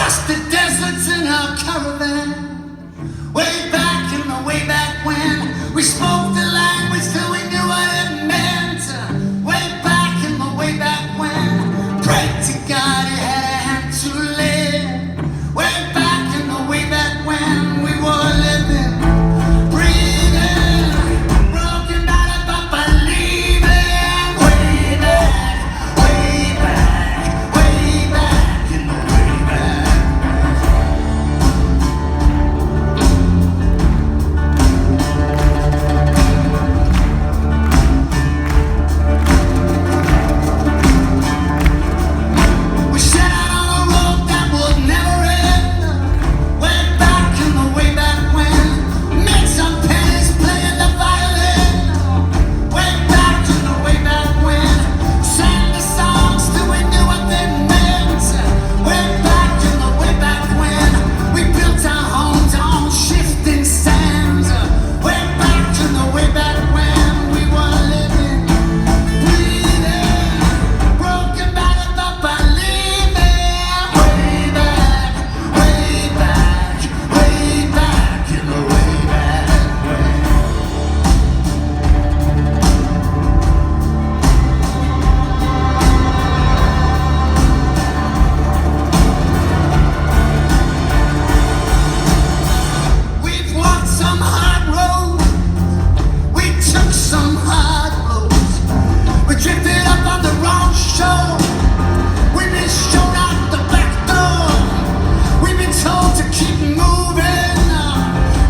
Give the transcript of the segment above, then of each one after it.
Crossed the deserts in our caravan. Way back in the way back when we spoke the language till we knew what it meant. Way back in the way back when, pray to God he had a hand to live. Way back in the way back when we were living, breathing, broken down but believing. Way back, way back, way back in the way back. We set out on a road that would never end. Way back in the way back when, made some pennies playing the violin. Way back in the way back when, sang the songs till we knew what they meant. Way back in the way back when, we built our homes on shifting sands. Way back in the way back when we were living, breathing, broken battered but believing. Way back, way back, way back in the way back. We've walked some hard roads, we took some hard roads. We drifted up on the wrong shore, we've been shown out the back door. We've been told to keep moving,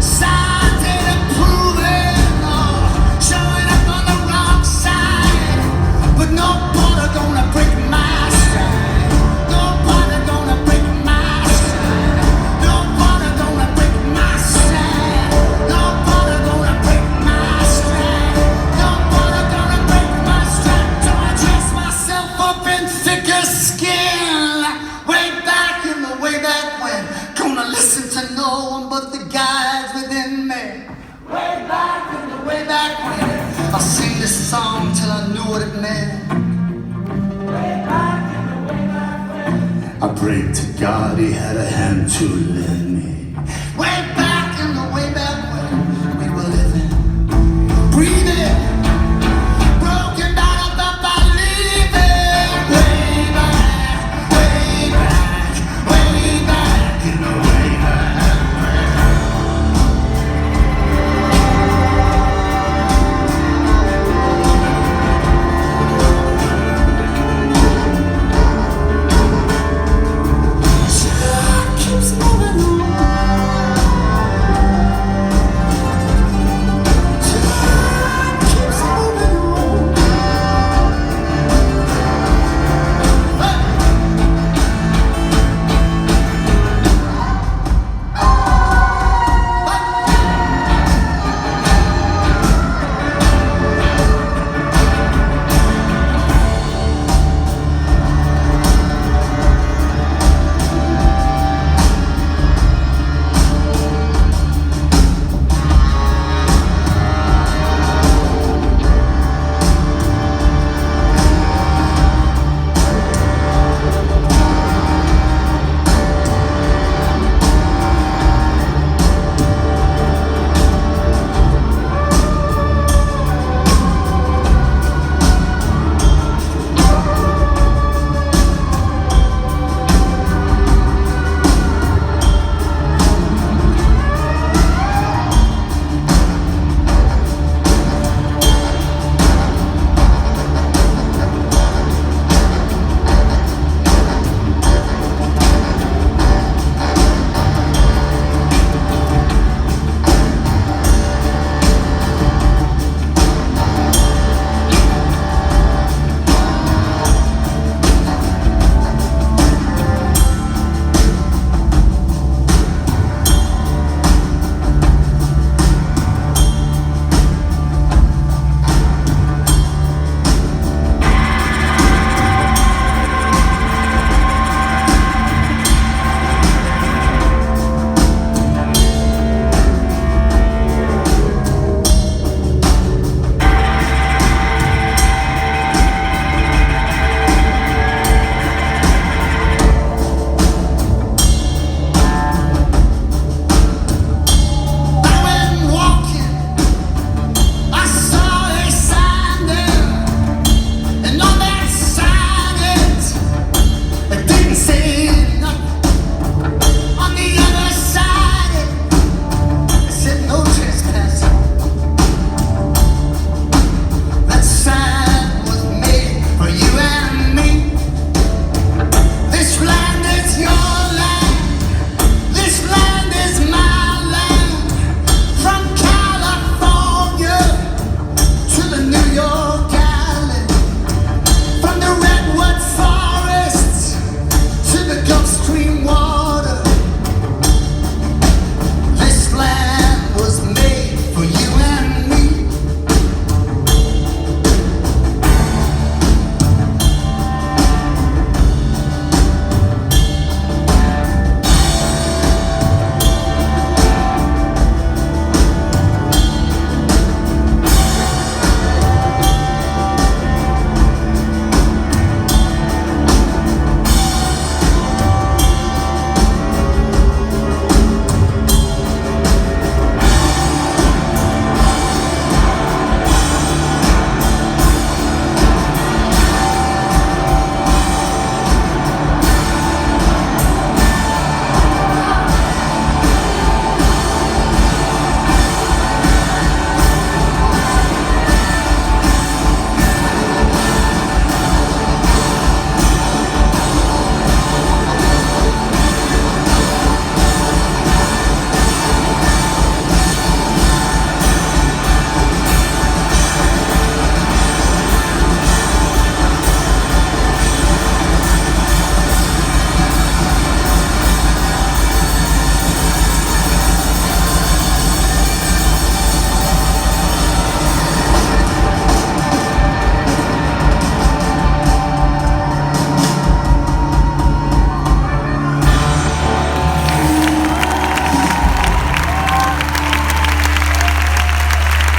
signs ain't improving, showing up on the wrong side. But no border gonna break my stride, no border gonna break my stride, no border gonna break my stride, no border gonna break my stride, no border gonna break my stride. So I dress myself up in thicker skin. Way back in the way back when, gonna listen to no one but the guys within me. Way back in the way back when, I sing this song till I knew what it meant. Way back in the way back when, I prayed to God he had a hand to lend me.